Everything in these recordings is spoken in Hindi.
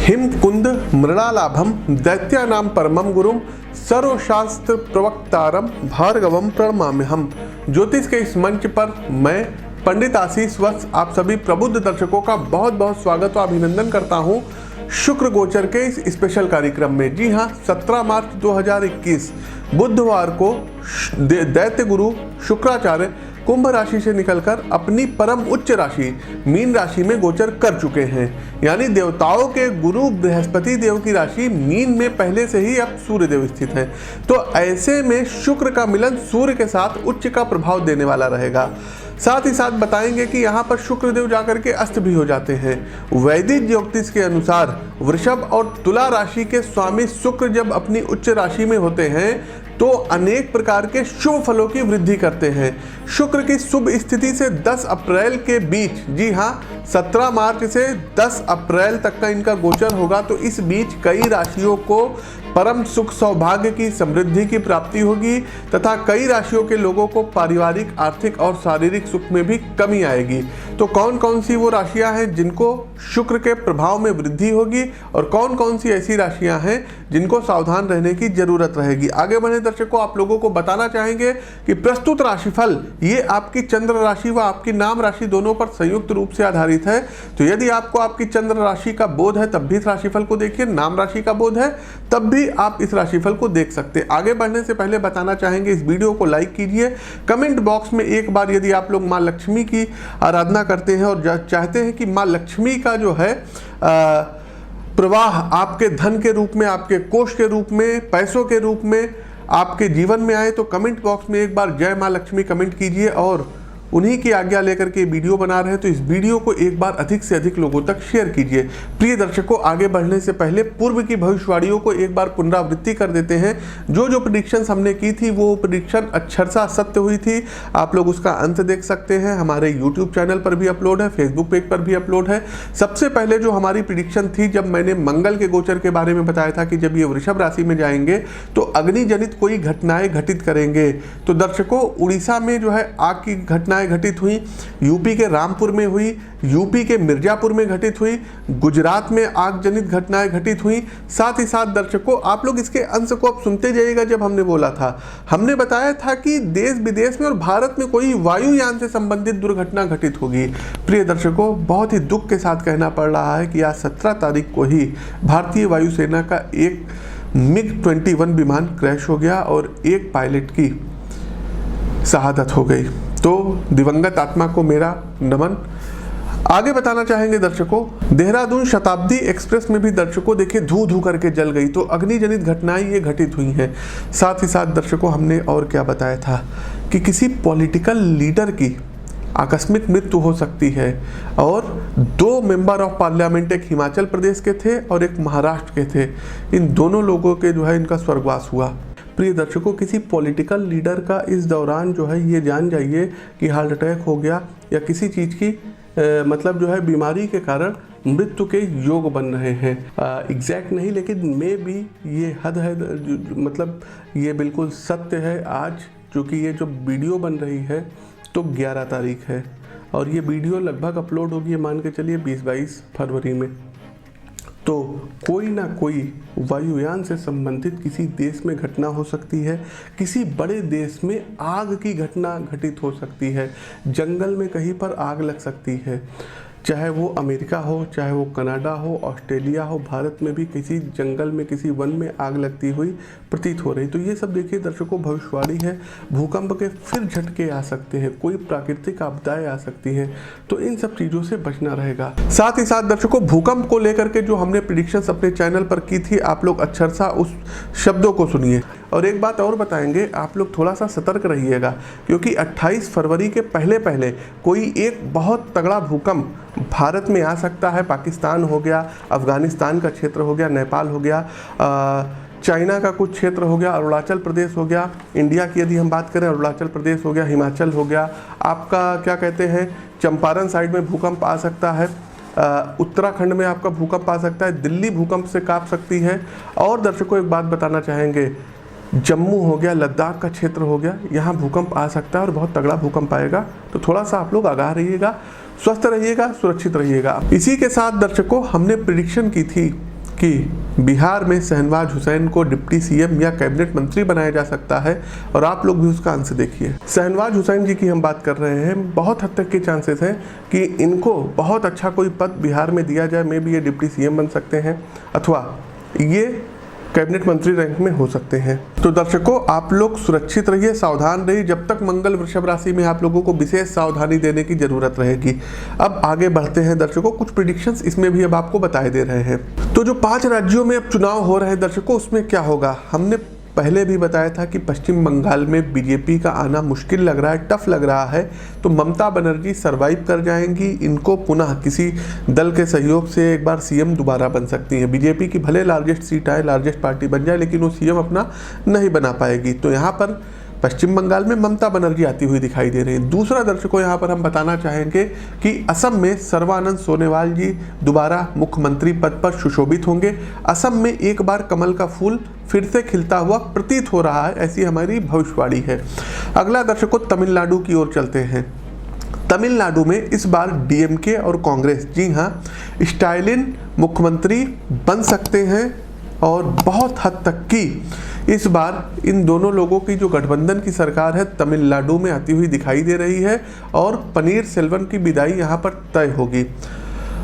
हिम कुंद मृणालाभम दैत्यानां परमं गुरुम सर्वशास्त्र प्रवक्तारम भार्गवम प्रणमाम्यहम्। ज्योतिष के इस मंच पर मैं पंडित आशीष वत्स आप सभी प्रबुद्ध दर्शकों का बहुत बहुत स्वागत और अभिनंदन करता हूं शुक्र गोचर के इस स्पेशल कार्यक्रम में। जी हां, 17 मार्च 2021 बुधवार को दैत्य गुरु शुक्राचार्य कुंभ राशि से निकलकर अपनी परम उच्च राशि मीन राशि में गोचर कर चुके हैं। यानी देवताओं के गुरु बृहस्पति देव की राशि मीन में पहले से ही अब सूर्य देव स्थित है। तो ऐसे में शुक्र का मिलन सूर्य के साथ उच्च का प्रभाव देने वाला रहेगा। साथ ही साथ बताएंगे कि यहाँ पर शुक्र देव जाकर के अस्त भी हो जाते हैं। वैदिक ज्योतिष के अनुसार वृषभ और तुला राशि के स्वामी शुक्र जब अपनी उच्च राशि में होते हैं तो अनेक प्रकार के शुभ फलों की वृद्धि करते हैं। शुक्र की शुभ स्थिति से 10 अप्रैल के बीच, जी हाँ 17 मार्च से 10 अप्रैल तक का इनका गोचर होगा। तो इस बीच कई राशियों को परम सुख सौभाग्य की समृद्धि की प्राप्ति होगी तथा कई राशियों के लोगों को पारिवारिक, आर्थिक और शारीरिक सुख में भी कमी आएगी। तो कौन कौन सी वो राशियां हैं जिनको शुक्र के प्रभाव में वृद्धि होगी और कौन कौन सी ऐसी राशियां हैं जिनको सावधान रहने की जरूरत रहेगी। आगे बढ़े दर्शकों, आप लोगों को बताना चाहेंगे कि प्रस्तुत राशिफल ये आपकी चंद्र राशि व आपकी नाम राशि दोनों पर संयुक्त रूप से आधारित है। तो यदि आपको आपकी चंद्र राशि का बोध है तब भी इस राशिफल को देखिए, नाम राशि का बोध है तब भी आप इस राशिफल को देख सकते हैं। आगे बढ़ने से पहले बताना चाहेंगे इस वीडियो को लाइक कीजिए। कमेंट बॉक्स में एक बार यदि आप लोग माँ लक्ष्मी की आराधना करते हैं और चाहते हैं कि माँ लक्ष्मी का जो है प्रवाह आपके धन के रूप में, आपके कोष के रूप में, पैसों के रूप में आपके जीवन में आए, तो कमेंट बॉक्स में एक बार जय माँ लक्ष्मी कमेंट कीजिए। और उन्हीं की आज्ञा लेकर के वीडियो बना रहे हैं तो इस वीडियो को एक बार अधिक से अधिक लोगों तक शेयर कीजिए। प्रिय दर्शकों, आगे बढ़ने से पहले पूर्व की भविष्यवाणियों को एक बार पुनरावृत्ति कर देते हैं। जो प्रेडिक्शंस हमने की थी वो प्रेडिक्शन अक्षरशः सत्य हुई थी। आप लोग उसका अंत देख सकते हैं। हमारे यूट्यूब चैनल पर भी अपलोड है, फेसबुक पेज पर भी अपलोड है। सबसे पहले जो हमारी प्रेडिक्शन थी, जब मैंने मंगल के गोचर के बारे में बताया था कि जब ये वृषभ राशि में जाएंगे तो अग्नि जनित कोई घटनाएं घटित करेंगे। तो दर्शकों, उड़ीसा में जो है आग की घटनाएं घटित हुई, यूपी के रामपुर में हुई, यूपी के मिर्जापुर में घटित हुई, गुजरात में आग जनित घटनाएं घटित हुई। साथ ही साथ दर्शकों, आप लोग इसके अंश को अब सुनते जाइएगा। जब हमने बोला था, हमने बताया था कि देश विदेश में और भारत में कोई वायुयान से संबंधित दुर्घटना घटित होगी। प्रिय दर्शकों, बहुत ही दुख के साथ कहना पड़ रहा है कि आज 17 तारीख को ही भारतीय वायुसेना का एक MiG-21 विमान क्रैश हो गया और एक पायलट की शहादत हो गई। तो दिवंगत आत्मा को मेरा नमन। आगे बताना चाहेंगे दर्शकों, देहरादून शताब्दी एक्सप्रेस में भी दर्शकों देखिए धू धू करके जल गई। तो अग्निजनित घटनाएं ये घटित हुई हैं। साथ ही साथ दर्शकों, हमने और क्या बताया था कि किसी पॉलिटिकल लीडर की आकस्मिक मृत्यु हो सकती है और 2 मेंबर ऑफ पार्लियामेंट, एक हिमाचल प्रदेश के थे और एक महाराष्ट्र के थे। इन दोनों लोगों के जो है इनका स्वर्गवास हुआ। प्रिय दर्शकों, किसी पॉलिटिकल लीडर का इस दौरान जो है ये जान जाइए कि हार्ट अटैक हो गया या किसी चीज़ की मतलब जो है बीमारी के कारण मृत्यु के योग बन रहे हैं। एग्जैक्ट नहीं, लेकिन मे भी ये हद है, मतलब ये बिल्कुल सत्य है। आज चूँकि ये जो वीडियो बन रही है तो 11 तारीख है और ये वीडियो लगभग अपलोड होगी मान के चलिए 20-22 फरवरी में। तो कोई ना कोई वायुयान से संबंधित किसी देश में घटना हो सकती है, किसी बड़े देश में आग की घटना घटित हो सकती है, जंगल में कहीं पर आग लग सकती है, चाहे वो अमेरिका हो, चाहे वो कनाडा हो, ऑस्ट्रेलिया हो, भारत में भी किसी जंगल में, किसी वन में आग लगती हुई प्रतीत हो रही। तो ये सब देखिए दर्शकों भविष्यवाणी है। भूकंप के फिर झटके आ सकते हैं, कोई प्राकृतिक आपदाएं आ सकती हैं, तो इन सब चीज़ों से बचना रहेगा। साथ ही साथ दर्शकों, भूकंप को लेकर के जो हमने प्रेडिक्शंस अपने चैनल पर की थी, आप लोग अक्षरशः उस शब्दों को सुनिए। और एक बात और बताएंगे, आप लोग थोड़ा सा सतर्क रहिएगा क्योंकि 28 फरवरी के पहले पहले कोई एक बहुत तगड़ा भूकंप भारत में आ सकता है। पाकिस्तान हो गया, अफगानिस्तान का क्षेत्र हो गया, नेपाल हो गया, चाइना का कुछ क्षेत्र हो गया, अरुणाचल प्रदेश हो गया, इंडिया की यदि हम बात करें अरुणाचल प्रदेश हो गया, हिमाचल हो गया, आपका क्या कहते हैं चंपारण साइड में भूकंप आ सकता है, उत्तराखंड में आपका भूकंप आ सकता है, दिल्ली भूकंप से कांप सकती है। और दर्शकों एक बात बताना चाहेंगे, जम्मू हो गया, लद्दाख का क्षेत्र हो गया, यहाँ भूकंप आ सकता है और बहुत तगड़ा भूकंप आएगा। तो थोड़ा सा आप लोग आगाह रहिएगा, स्वस्थ रहिएगा, सुरक्षित रहिएगा। इसी के साथ दर्शकों हमने प्रेडिक्शन की थी कि बिहार में शहनवाज हुसैन को डिप्टी सीएम या कैबिनेट मंत्री बनाया जा सकता है, और आप लोग भी उसका आंसर देखिए। शहनवाज हुसैन जी की हम बात कर रहे हैं, बहुत हद तक के चांसेस हैं कि इनको बहुत अच्छा कोई पद बिहार में दिया जाए, मे भी ये डिप्टी सीएम बन सकते हैं अथवा ये कैबिनेट मंत्री रैंक में हो सकते हैं। तो दर्शकों, आप लोग सुरक्षित रहिए, सावधान रहिए। जब तक मंगल वृषभ राशि में, आप लोगों को विशेष सावधानी देने की जरूरत रहेगी। अब आगे बढ़ते हैं दर्शकों, कुछ प्रेडिक्शंस इसमें भी अब आपको बताए दे रहे हैं। तो जो 5 राज्यों में अब चुनाव हो रहे हैं दर्शकों, उसमें क्या होगा, हमने पहले भी बताया था कि पश्चिम बंगाल में बीजेपी का आना मुश्किल लग रहा है, टफ लग रहा है। तो ममता बनर्जी सरवाइव कर जाएंगी, इनको पुनः किसी दल के सहयोग से एक बार सीएम दोबारा बन सकती हैं। बीजेपी की भले लार्जेस्ट सीट आए, लार्जेस्ट पार्टी बन जाए, लेकिन वो सीएम अपना नहीं बना पाएगी। तो यहाँ पर पश्चिम बंगाल में ममता बनर्जी आती हुई दिखाई दे रही है। दूसरा दर्शकों, यहाँ पर हम बताना चाहेंगे कि असम में सर्बानंद सोनोवाल जी दोबारा मुख्यमंत्री पद पर सुशोभित होंगे। असम में एक बार कमल का फूल फिर से खिलता हुआ प्रतीत हो रहा है, ऐसी हमारी भविष्यवाणी है। अगला दर्शकों, तमिलनाडु की ओर चलते हैं। तमिलनाडु में इस बार डीएमके और कांग्रेस, जी हाँ, स्टालिन मुख्यमंत्री बन सकते हैं, और बहुत हद तक की इस बार इन दोनों लोगों की जो गठबंधन की सरकार है तमिलनाडु में आती हुई दिखाई दे रही है, और पनीर सेल्वन की विदाई यहाँ पर तय होगी।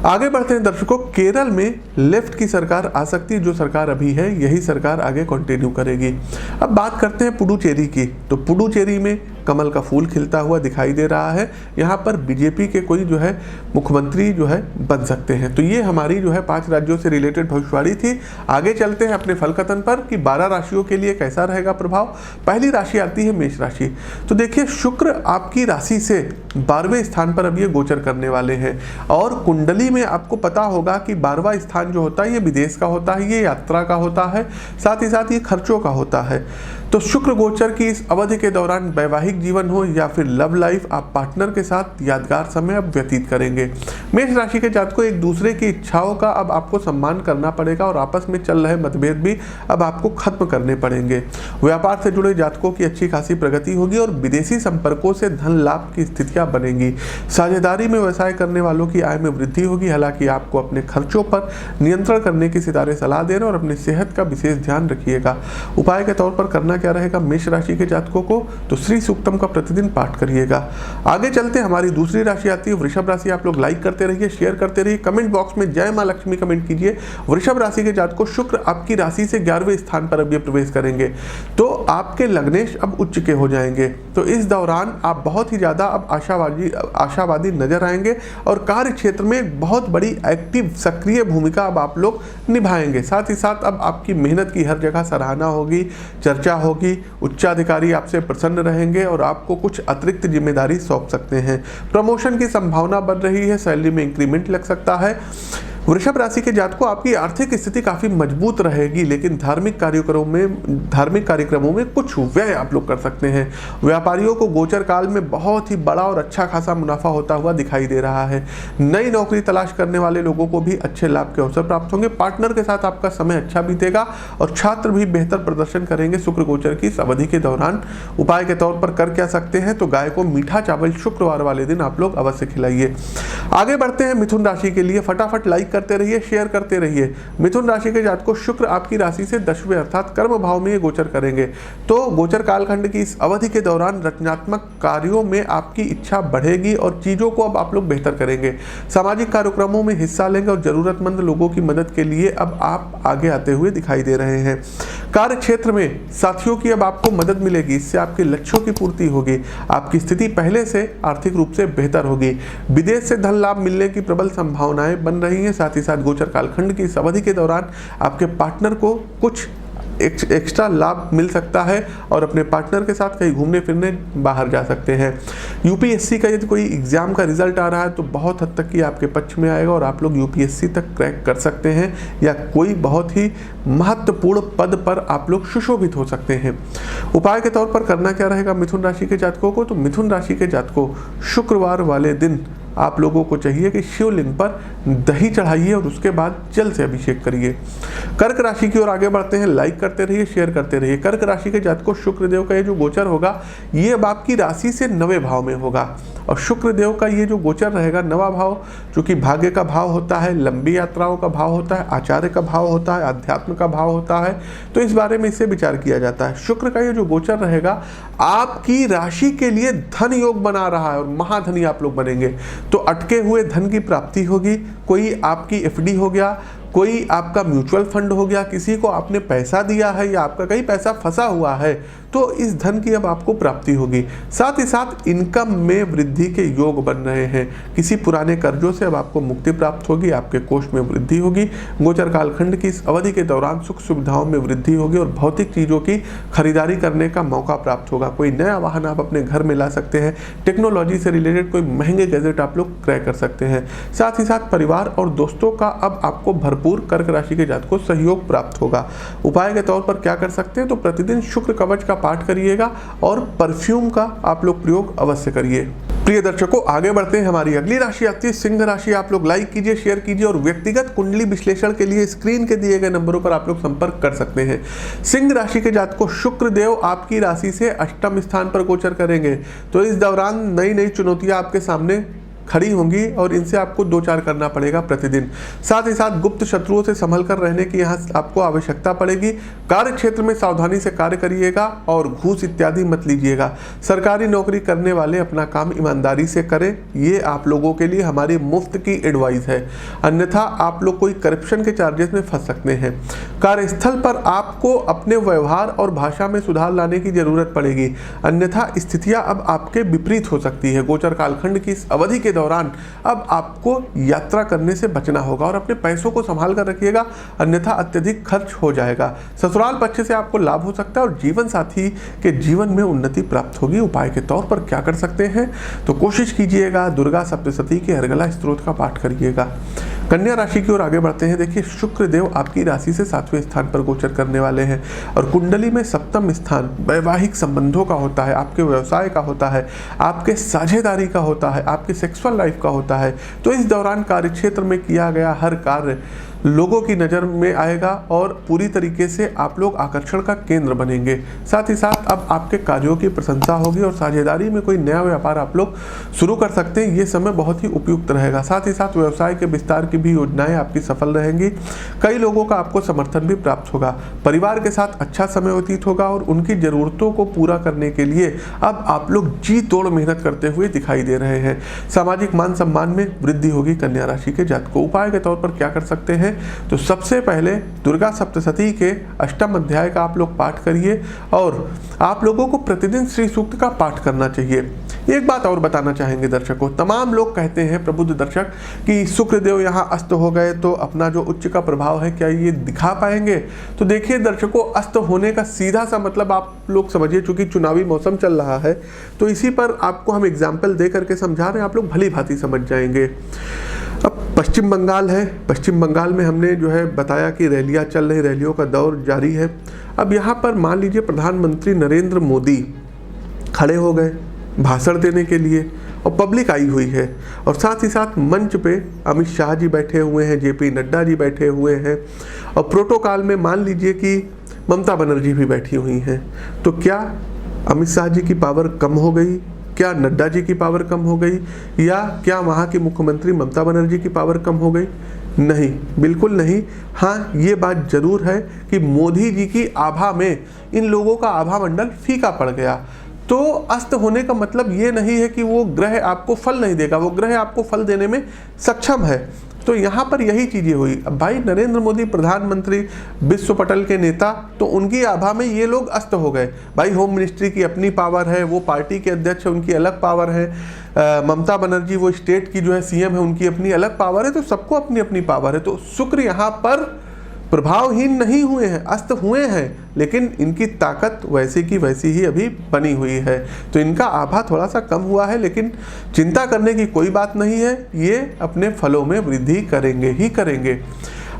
आगे बढ़ते हैं दर्शकों, केरल में लेफ्ट की सरकार आ सकती है। जो सरकार अभी है यही सरकार आगे कंटिन्यू करेगी। अब बात करते हैं पुडुचेरी की। तो पुडुचेरी में कमल का फूल खिलता हुआ दिखाई दे रहा है, यहाँ पर बीजेपी के कोई जो है मुख्यमंत्री जो है बन सकते हैं। तो ये हमारी जो है 5 राज्यों से रिलेटेड भविष्यवाणी थी। आगे चलते हैं अपने फलकथन पर कि 12 राशियों के लिए कैसा रहेगा प्रभाव। पहली राशि आती है मेष राशि। तो देखिए, शुक्र आपकी राशि से 12वें स्थान पर अब ये गोचर करने वाले हैं, और कुंडली में आपको पता होगा कि 12वां स्थान जो होता है ये विदेश का होता है, ये यात्रा का होता है, साथ ही साथ ये खर्चों का होता है। तो शुक्र गोचर की इस अवधि के दौरान वैवाहिक जीवन हो या फिर लव लाइफ, आप पार्टनर के साथ यादगार समय अब व्यतीत करेंगे। मेष राशि के जातकों, एक दूसरे की इच्छाओं का अब आपको सम्मान करना पड़ेगा, और आपस में चल रहे मतभेद भी अब आपको खत्म करने पड़ेंगे। व्यापार से जुड़े जातकों की अच्छी खासी प्रगति होगी, और विदेशी संपर्कों से धन लाभ की स्थितियां बनेंगी। साझेदारी में व्यवसाय करने वालों की आय में वृद्धि होगी। हालांकि आपको अपने खर्चों पर नियंत्रण करने की सितारे सलाह दे रहे हैं, और अपनी सेहत का विशेष ध्यान रखिएगा। उपाय के तौर पर करना क्या रहेगा मेष राशि के जातकों को, तो श्री सूक्तम का प्रतिदिन पाठ करिएगा। आगे चलते हमारी दूसरी राशि आती है वृषभ राशि। आप लोग लाइक करते रहिए, शेयर करते रहिए, कमेंट बॉक्स में जय मां लक्ष्मी कमेंट कीजिए। वृषभ राशि के जातकों, शुक्र आपकी राशि से 11वें स्थान पर अब ये प्रवेश करेंगे, तो आपके लग्नेश अब उच्च के हो जाएंगे। तो इस दौरान आप बहुत ही ज्यादा अब आशावादी नजर आएंगे, और कार्य क्षेत्र में बहुत बड़ी एक्टिव सक्रिय भूमिका अब आप लोग निभाएंगे। साथ ही साथ अब आपकी मेहनत की हर जगह सराहना होगी, चर्चा होगी, उच्चाधिकारी आपसे प्रसन्न रहेंगे, और आपको कुछ अतिरिक्त जिम्मेदारी सौंप सकते हैं। प्रमोशन की संभावना बढ़ रही है, सैलरी में इंक्रीमेंट लग सकता है। वृषभ राशि के जातकों, आपकी आर्थिक स्थिति काफी मजबूत रहेगी, लेकिन धार्मिक कार्यक्रमों में कुछ व्यय आप लोग कर सकते हैं। व्यापारियों को गोचर काल में बहुत ही बड़ा और अच्छा खासा मुनाफा होता हुआ दिखाई दे रहा है। नई नौकरी तलाश करने वाले लोगों को भी अच्छे लाभ के अवसर प्राप्त होंगे। पार्टनर के साथ आपका समय अच्छा बीतेगा, और छात्र भी बेहतर प्रदर्शन करेंगे शुक्र गोचर की इस अवधि के दौरान। उपाय के तौर पर कर क्या सकते हैं, तो गाय को मीठा चावल शुक्रवार वाले दिन आप लोग अवश्य खिलाइए। आगे बढ़ते हैं मिथुन राशि के लिए। फटाफट लाइक करते रहिए, शेयर करते रहिए। मिथुन राशि के जातकों, शुक्र आपकी राशि से 10वें अर्थात कर्म भाव में ये गोचर करेंगे। तो गोचर कालखंड की इस अवधि के दौरान रचनात्मक कार्यों में आपकी इच्छा बढ़ेगी, और चीजों को अब आप लोग बेहतर करेंगे। सामाजिक कार्यक्रमों में हिस्सा लेंगे, और जरूरतमंद लोगों की मदद के लिए अब आप आगे आते हुए दिखाई दे रहे हैं। कार्य क्षेत्र में साथियों की अब आपको मदद मिलेगी, इससे आपके लक्ष्यों की पूर्ति होगी। आपकी स्थिति पहले से आर्थिक रूप से बेहतर होगी। विदेश से धन लाभ मिलने की प्रबल संभावनाएं बन रही हैं। साथ ही साथ गोचर कालखंड की इस अवधि के दौरान आपके पार्टनर को कुछ एक्स्ट्रा लाभ मिल सकता है, और अपने पार्टनर के साथ कहीं घूमने फिरने बाहर जा सकते हैं। यूपीएससी का यदि कोई एग्जाम का रिजल्ट आ रहा है तो बहुत हद तक कि आपके पक्ष में आएगा, और आप लोग यूपीएससी तक क्रैक कर सकते हैं, या कोई बहुत ही महत्वपूर्ण पद पर आप लोग सुशोभित हो सकते हैं। उपाय के तौर पर करना क्या रहेगा मिथुन राशि के जातकों को, तो मिथुन राशि के जातकों शुक्रवार वाले दिन आप लोगों को चाहिए कि शिवलिंग पर दही चढ़ाइए और उसके बाद जल से अभिषेक करिए। कर्क राशि की ओर आगे बढ़ते हैं। लाइक करते रहिए, शेयर करते रहिए। कर्क राशि के जातकों शुक्रदेव का ये जो गोचर होगा ये अब आपकी राशि से 9वें भाव में होगा। और शुक्रदेव का ये जो गोचर रहेगा 9वां भाव, जो कि भाग्य का भाव होता है, लंबी यात्राओं का भाव होता है, आचार्य का भाव होता है, अध्यात्म का भाव होता है, तो इस बारे में इससे विचार किया जाता है। शुक्र का ये जो गोचर रहेगा आपकी राशि के लिए धन योग बना रहा है और महाधनी आप लोग बनेंगे। तो अटके हुए धन की प्राप्ति होगी। कोई आपकी एफडी हो गया, कोई आपका म्यूचुअल फंड हो गया, किसी को आपने पैसा दिया है या आपका कहीं पैसा फंसा हुआ है, तो इस धन की अब आपको प्राप्ति होगी। साथ ही साथ इनकम में वृद्धि के योग बन रहे हैं। किसी पुराने कर्जों से अब आपको मुक्ति प्राप्त होगी, आपके कोष में वृद्धि होगी। गोचर कालखंड की इस अवधि के दौरान सुख सुविधाओं में वृद्धि होगी और भौतिक चीज़ों की खरीदारी करने का मौका प्राप्त होगा। कोई नया वाहन आप अपने घर में ला सकते हैं। टेक्नोलॉजी से रिलेटेड कोई महंगे गैजेट आप लोग क्रय कर सकते हैं। साथ ही साथ परिवार और दोस्तों का अब आपको भरपूर कर्क राशि के जातकों को सहयोग प्राप्त होगा। उपाय के तौर पर क्या कर सकते हैं, तो प्रतिदिन शुक्र कवच का पाठ करिएगा और परफ्यूम का आप लोग प्रयोग अवश्य करिए। प्रिय दर्शकों, आगे बढ़ते हैं। हमारी अगली राशि आती है सिंह राशि। आप लोग लाइक कीजिए, शेयर कीजिए और व्यक्तिगत कुंडली विश्लेषण के लिए स्क्रीन के दिए गए नंबरों पर आप लोग संपर्क कर सकते हैं। सिंह राशि के जातकों शुक्र देव आपकी राशि से अष्टम स्थान पर गोचर करेंगे, तो इस दौरान नई नई चुनौतियां आपके सामने खड़ी होंगी और इनसे आपको दो चार करना पड़ेगा प्रतिदिन। साथ ही साथ गुप्त शत्रुओं से संभल कर रहने की यहाँ आपको आवश्यकता पड़ेगी। कार्य क्षेत्र में सावधानी से कार्य करिएगा और घूस इत्यादि मत लीजिएगा। सरकारी नौकरी करने वाले अपना काम ईमानदारी से करें, ये आप लोगों के लिए हमारी मुफ्त की एडवाइस है, अन्यथा आप लोग कोई करप्शन के चार्जेस में फंस सकते हैं। कार्यस्थल पर आपको अपने व्यवहार और भाषा में सुधार लाने की जरूरत पड़ेगी, अन्यथा स्थितियां अब आपके विपरीत हो सकती है। गोचर कालखंड की इस अवधि के दौरान अब आपको यात्रा करने से बचना होगा और अपने पैसों को संभाल कर रखिएगा, अन्यथा अत्यधिक खर्च हो जाएगा। ससुराल पक्ष से आपको लाभ हो सकता है और जीवन साथी के जीवन में उन्नति प्राप्त होगी। उपाय के तौर पर क्या कर सकते हैं, तो कोशिश कीजिएगा दुर्गा सप्तशती के हरगला स्त्रोत का पाठ करिएगा। कन्या राशि की ओर आगे बढ़ते हैं। देखिए शुक्र देव आपकी राशि से 7वें स्थान पर गोचर करने वाले हैं और कुंडली में सप्तम स्थान वैवाहिक संबंधों का होता है, आपके व्यवसाय का होता है, आपके साझेदारी का होता है, आपके सेक्सुअल लाइफ का होता है। तो इस दौरान कार्यक्षेत्र में किया गया हर कार्य लोगों की नज़र में आएगा और पूरी तरीके से आप लोग आकर्षण का केंद्र बनेंगे। साथ ही साथ अब आपके कार्यों की प्रशंसा होगी और साझेदारी में कोई नया व्यापार आप लोग शुरू कर सकते हैं। ये समय बहुत ही उपयुक्त रहेगा। साथ ही साथ व्यवसाय के विस्तार की भी योजनाएं आपकी सफल रहेंगी। कई लोगों का आपको समर्थन भी प्राप्त होगा। परिवार के साथ अच्छा समय व्यतीत होगा और उनकी ज़रूरतों को पूरा करने के लिए अब आप लोग जी तोड़ मेहनत करते हुए दिखाई दे रहे हैं। सामाजिक मान सम्मान में वृद्धि होगी। कन्या राशि के जातकों उपाय के तौर पर क्या कर सकते हैं, तो सबसे पहले दुर्गा सप्तशती के अष्टम अध्याय का आप लोग पाठ करिए और आप लोगों को प्रतिदिन श्री सूक्त का पाठ करना चाहिए। एक बात और बताना चाहेंगे दर्शकों, तमाम लोग कहते हैं प्रबुद्ध दर्शक कि शुक्रदेव यहाँ अस्त हो गए तो अपना जो उच्च का प्रभाव है क्या ये दिखा पाएंगे। तो देखिए दर्शकों, अस्त होने का सीधा सा मतलब आप लोग समझिए, चूंकि चुनावी मौसम चल रहा है तो इसी पर आपको हम एग्जाम्पल दे करके समझा रहे हैं, आप लोग भली भांति समझ जाएंगे। अब पश्चिम बंगाल है, पश्चिम बंगाल में हमने जो है बताया कि रैलियां चल रही, रैलियों का दौर जारी है। अब यहाँ पर मान लीजिए प्रधानमंत्री नरेंद्र मोदी खड़े हो गए भाषण देने के लिए और पब्लिक आई हुई है और साथ ही साथ मंच पे अमित शाह जी बैठे हुए हैं, जेपी नड्डा जी बैठे हुए हैं और प्रोटोकॉल में मान लीजिए कि ममता बनर्जी भी बैठी हुई हैं। तो क्या अमित शाह जी की पावर कम हो गई, क्या नड्डा जी की पावर कम हो गई, या क्या वहाँ की मुख्यमंत्री ममता बनर्जी की पावर कम हो गई? नहीं, बिल्कुल नहीं। हाँ, ये बात जरूर है कि मोदी जी की आभा में इन लोगों का आभा मंडल फीका पड़ गया। तो अस्त होने का मतलब ये नहीं है कि वो ग्रह आपको फल नहीं देगा, वो ग्रह आपको फल देने में सक्षम है। तो यहाँ पर यही चीज़ें हुई। अब भाई नरेंद्र मोदी प्रधानमंत्री, विश्व पटल के नेता, तो उनकी आभा में ये लोग अस्त हो गए। भाई होम मिनिस्ट्री की अपनी पावर है, वो पार्टी के अध्यक्ष है, उनकी अलग पावर है। ममता बनर्जी वो स्टेट की जो है सीएम है, उनकी अपनी अलग पावर है। तो सबको अपनी अपनी पावर है। तो शुक्र यहाँ पर प्रभावहीन नहीं हुए हैं, अस्त हुए हैं, लेकिन इनकी ताकत वैसी की वैसी ही अभी बनी हुई है। तो इनका आभा थोड़ा सा कम हुआ है, लेकिन चिंता करने की कोई बात नहीं है, ये अपने फलों में वृद्धि करेंगे ही करेंगे।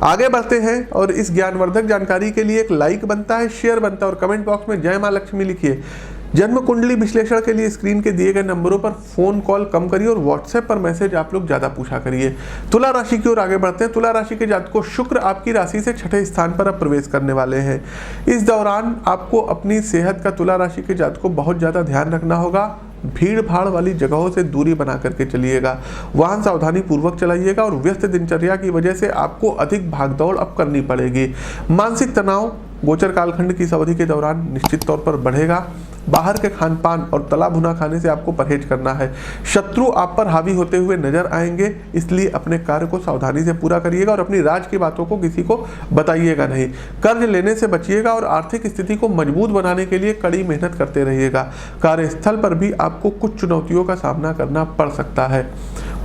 आगे बढ़ते हैं और इस ज्ञानवर्धक जानकारी के लिए एक लाइक बनता है, शेयर बनता है और कमेंट बॉक्स में जय मां लक्ष्मी लिखिए। जन्म कुंडली विश्लेषण के लिए स्क्रीन के दिए गए नंबरों पर फोन कॉल कम करिए और व्हाट्सएप पर मैसेज आप लोग ज्यादा पूछा करिए। तुला राशि की ओर आगे बढ़ते हैं। तुला राशि के जातकों, शुक्र आपकी राशि से छठे स्थान पर अब प्रवेश करने वाले हैं। इस दौरान आपको अपनी सेहत का तुला राशि के जातकों बहुत ज्यादा ध्यान रखना होगा। भीड़ भाड़ वाली जगहों से दूरी बना करके चलिएगा, वाहन सावधानी पूर्वक चलाइएगा और व्यस्त दिनचर्या की वजह से आपको अधिक भागदौड़ अब करनी पड़ेगी। मानसिक तनाव गोचर कालखंड की इस अवधि के दौरान निश्चित तौर पर बढ़ेगा। बाहर के खान पान और तला भुना खाने से आपको परहेज करना है। शत्रु आप पर हावी होते हुए नजर आएंगे, इसलिए अपने कार्य को सावधानी से पूरा करिएगा और अपनी राज की बातों को किसी को बताइएगा नहीं। कर्ज लेने से बचिएगा और आर्थिक स्थिति को मजबूत बनाने के लिए कड़ी मेहनत करते रहिएगा। कार्यस्थल पर भी आपको कुछ चुनौतियों का सामना करना पड़ सकता है।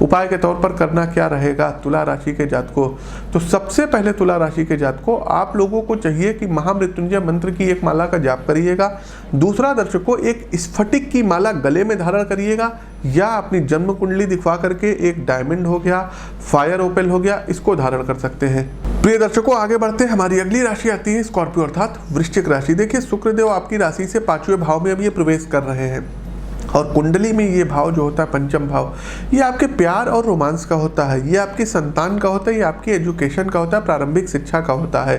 उपाय के तौर पर करना क्या रहेगा तुला राशि के जातकों? तो सबसे पहले तुला राशि के जातकों, आप लोगों को चाहिए कि महामृत्युंजय मंत्र की एक माला का जाप करिएगा। दूसरा दर्शकों, एक स्फटिक की माला गले में धारण करिएगा या अपनी जन्म कुंडली दिखवा करके एक डायमंड हो गया, फायर ओपेल हो गया, इसको धारण कर सकते हैं। प्रिय दर्शकों, आगे बढ़ते हैं। हमारी अगली राशि आती है स्कॉर्पियो अर्थात वृश्चिक राशि। देखिए, शुक्रदेव आपकी राशि से 5वें भाव में अब ये प्रवेश कर रहे हैं और कुंडली में ये भाव जो होता है पंचम भाव, ये आपके प्यार और रोमांस का होता है, ये आपकी संतान का होता है, ये आपकी एजुकेशन का होता है, प्रारंभिक शिक्षा का होता है।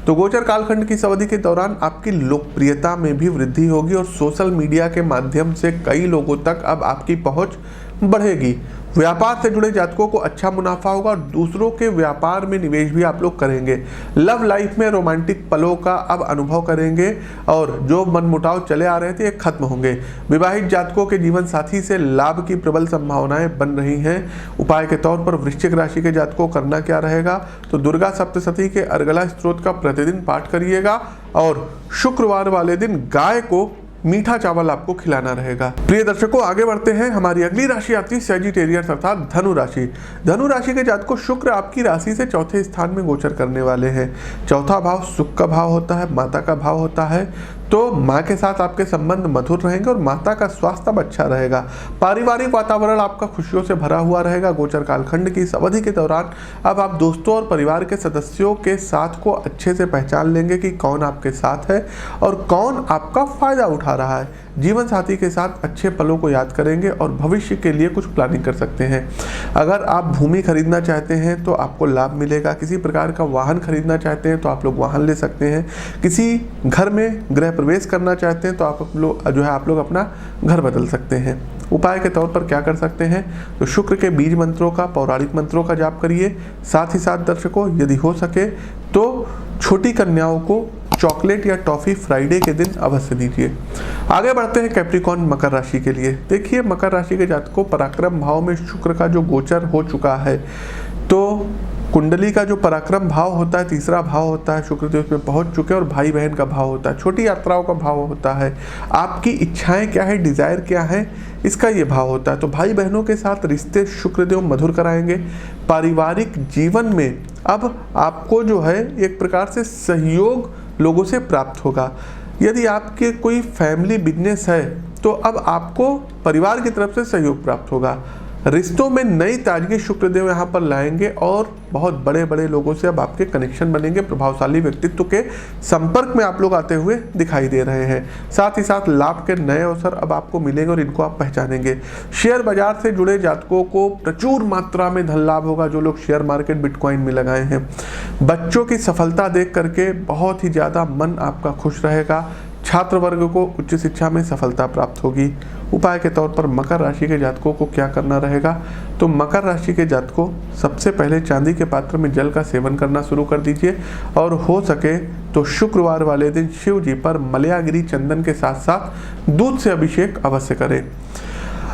तो गोचर कालखंड की इस अवधि के दौरान आपकी लोकप्रियता में भी वृद्धि होगी और सोशल मीडिया के माध्यम से कई लोगों तक अब आपकी पहुंच बढ़ेगी। व्यापार से जुड़े जातकों को अच्छा मुनाफा होगा और दूसरों के व्यापार में निवेश भी आप लोग करेंगे। लव लाइफ में रोमांटिक पलों का अब अनुभव करेंगे और जो मनमुटाव चले आ रहे थे ये खत्म होंगे। विवाहित जातकों के जीवन साथी से लाभ की प्रबल संभावनाएं बन रही हैं। उपाय के तौर पर वृश्चिक राशि के जातकों करना क्या रहेगा? तो दुर्गा सप्तशती के अर्गला स्त्रोत का प्रतिदिन पाठ करिएगा और शुक्रवार वाले दिन गाय को मीठा चावल आपको खिलाना रहेगा। प्रिय दर्शकों, आगे बढ़ते हैं। हमारी अगली राशि आती है सैजिटेरियस अर्थात धनु राशि। धनु राशि के जातकों, शुक्र आपकी राशि से चौथे स्थान में गोचर करने वाले हैं। चौथा भाव सुख का भाव होता है, माता का भाव होता है, तो माँ के साथ आपके संबंध मधुर रहेंगे और माता का स्वास्थ्य अब अच्छा रहेगा। पारिवारिक वातावरण आपका खुशियों से भरा हुआ रहेगा। गोचर कालखंड की इस अवधि के दौरान अब आप दोस्तों और परिवार के सदस्यों के साथ को अच्छे से पहचान लेंगे कि कौन आपके साथ है और कौन आपका फायदा उठा रहा है। जीवन साथी के साथ अच्छे पलों को याद करेंगे और भविष्य के लिए कुछ प्लानिंग कर सकते हैं। अगर आप भूमि खरीदना चाहते हैं तो आपको लाभ मिलेगा। किसी प्रकार का वाहन खरीदना चाहते हैं तो आप लोग वाहन ले सकते हैं। किसी घर में गृह प्रवेश करना चाहते हैं तो आप लोग अपना घर बदल सकते हैं। उपाय के तौर पर क्या कर सकते हैं? तो शुक्र के बीज मंत्रों का, पौराणिक मंत्रों का जाप करिए। साथ ही साथ दर्शकों, यदि हो सके तो छोटी कन्याओं को चॉकलेट या टॉफी फ्राइडे के दिन अवश्य दीजिए। आगे बढ़ते हैं कैप्रिकॉर्न मकर राशि के लिए। देखिए, मकर राशि के जातकों, पराक्रम भाव में शुक्र का जो गोचर हो चुका है, तो कुंडली का जो पराक्रम भाव होता है, तीसरा भाव होता है, शुक्रदेव उसमें पहुंच चुके हैं और भाई बहन का भाव होता है, छोटी यात्राओं का भाव होता है। आपकी इच्छाएं क्या है, डिजायर क्या है, इसका ये भाव होता है। तो भाई बहनों के साथ रिश्ते शुक्रदेव मधुर कराएंगे। पारिवारिक जीवन में अब आपको जो है एक प्रकार से सहयोग लोगों से प्राप्त होगा। यदि आपके कोई फैमिली बिजनेस है तो अब आपको परिवार की तरफ से सहयोग प्राप्त होगा। रिश्तों में नई ताजगी शुक्रदेव यहाँ पर लाएंगे और बहुत बड़े बड़े लोगों से अब आपके कनेक्शन बनेंगे। प्रभावशाली व्यक्तित्व के संपर्क में आप लोग आते हुए दिखाई दे रहे हैं। साथ ही साथ लाभ के नए अवसर अब आपको मिलेंगे और इनको आप पहचानेंगे। शेयर बाजार से जुड़े जातकों को प्रचुर मात्रा में धन लाभ होगा, जो लोग शेयर मार्केट बिटकॉइन में लगाए हैं। बच्चों की सफलता देख करके बहुत ही ज़्यादा मन आपका खुश रहेगा। छात्र वर्ग को उच्च शिक्षा में सफलता प्राप्त होगी। उपाय के तौर पर मकर राशि के जातकों को क्या करना रहेगा? तो मकर राशि के जातकों, सबसे पहले चांदी के पात्र में जल का सेवन करना शुरू कर दीजिए और हो सके तो शुक्रवार वाले दिन शिव जी पर मलयागिरी चंदन के साथ साथ दूध से अभिषेक अवश्य करें।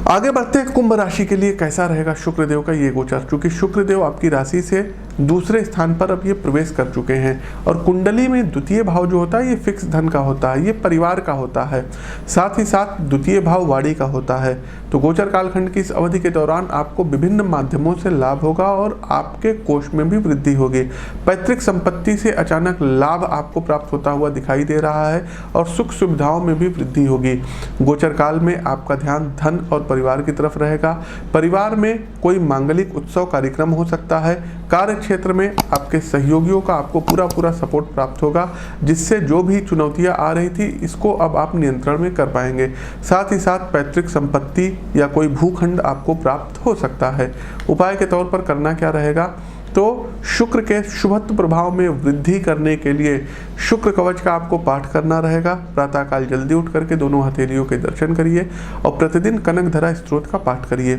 आगे बढ़ते हैं, कुंभ राशि के लिए कैसा रहेगा शुक्रदेव का ये गोचर। क्योंकि शुक्रदेव आपकी राशि से दूसरे स्थान पर अब ये प्रवेश कर चुके हैं और कुंडली में द्वितीय भाव जो होता है ये फिक्स धन का होता है, ये परिवार का होता है। साथ ही साथ द्वितीय भाव वाणी का होता है। तो गोचर कालखंड की इस अवधि के दौरान आपको विभिन्न माध्यमों से लाभ होगा और आपके कोष में भी वृद्धि होगी। पैतृक संपत्ति से अचानक लाभ आपको प्राप्त होता हुआ दिखाई दे रहा है और सुख सुविधाओं में भी वृद्धि होगी। गोचर काल में आपका ध्यान धन और परिवार की तरफ रहेगा। परिवार में कोई मांगलिक उत्सव कार्यक्रम हो सकता है। कार्य क्षेत्र में आपके सहयोगियों का आपको पूरा सपोर्ट प्राप्त होगा, जिससे जो भी चुनौतियां आ रही थी इसको अब आप नियंत्रण में कर पाएंगे। साथ ही साथ पैतृक संपत्ति या कोई भूखंड आपको प्राप्त हो सकता है। उपाय के तौर पर करना क्या रहेगा, तो शुक्र के शुभत्व प्रभाव में वृद्धि करने के लिए शुक्र कवच का आपको पाठ करना रहेगा। प्रातःकाल जल्दी उठ करके दोनों हथेलियों के दर्शन करिए और प्रतिदिन कनकधरा स्त्रोत का पाठ करिए।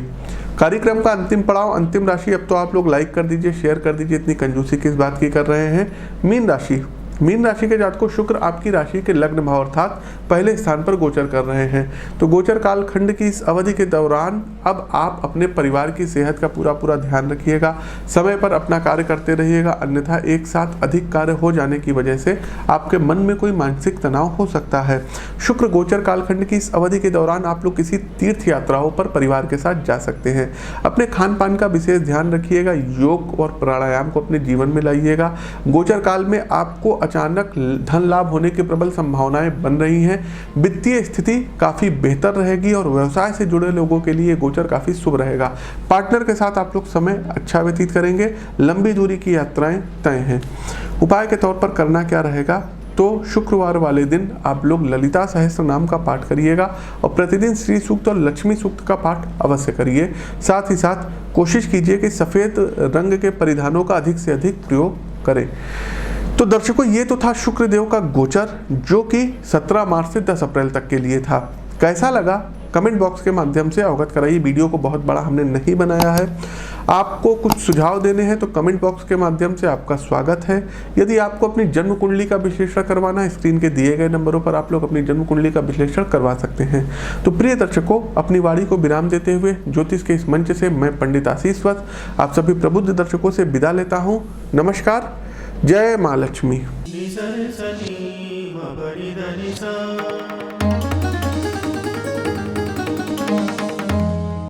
कार्यक्रम का अंतिम पड़ाव, अंतिम राशि। अब तो आप लोग लाइक कर दीजिए, शेयर कर दीजिए, इतनी कंजूसी किस बात की कर रहे हैं। मीन राशि। मीन राशि के जातकों, शुक्र आपकी राशि के लग्न भाव अर्थात पहले स्थान पर गोचर कर रहे हैं। तो गोचर कालखंड की इस अवधि के दौरान अब आप अपने परिवार की सेहत का पूरा ध्यान रखिएगा। समय पर अपना कार्य करते रहिएगा, अन्यथा एक साथ अधिक कार्य हो जाने की वजह से आपके मन में कोई मानसिक तनाव हो सकता है। शुक्र गोचर कालखंड की इस अवधि के दौरान आप लोग किसी तीर्थ यात्राओं पर परिवार के साथ जा सकते हैं। अपने खान पान का विशेष ध्यान रखिएगा। योग और प्राणायाम को अपने जीवन में लाइएगा। गोचर काल में आपको अचानक धन लाभ होने की प्रबल संभावनाएं बन रही हैं। वित्तीय स्थिति काफी बेहतर रहेगी और व्यवसाय से जुड़े लोगों के लिए गोचर काफी शुभ रहेगा। पार्टनर के साथ आप लोग समय अच्छा व्यतीत करेंगे। लंबी दूरी की यात्राएं तय हैं। उपाय के तौर पर करना क्या रहेगा, तो शुक्रवार वाले दिन आप लोग ललिता सहस्त्र नाम का पाठ करिएगा और प्रतिदिन श्री सूक्त और लक्ष्मी सूक्त का पाठ अवश्य करिए। साथ ही साथ कोशिश कीजिए कि सफेद रंग के परिधानों का अधिक से अधिक प्रयोग करें। तो दर्शकों, ये तो था शुक्रदेव का गोचर, जो कि 17 मार्च से 10 अप्रैल तक के लिए था। कैसा लगा कमेंट बॉक्स के माध्यम से अवगत कराइए। वीडियो को बहुत बड़ा हमने नहीं बनाया है। आपको कुछ सुझाव देने हैं तो कमेंट बॉक्स के माध्यम से आपका स्वागत है। यदि आपको अपनी जन्म कुंडली का विश्लेषण करवाना है, स्क्रीन के दिए गए नंबरों पर आप लोग अपनी जन्म कुंडली का विश्लेषण करवा सकते हैं। तो प्रिय दर्शकों, अपनी वाणी को विराम देते हुए ज्योतिष के इस मंच से मैं पंडित आशीष वत्स आप सभी प्रबुद्ध दर्शकों से विदा लेता हूँ। नमस्कार। जय माँ लक्ष्मी।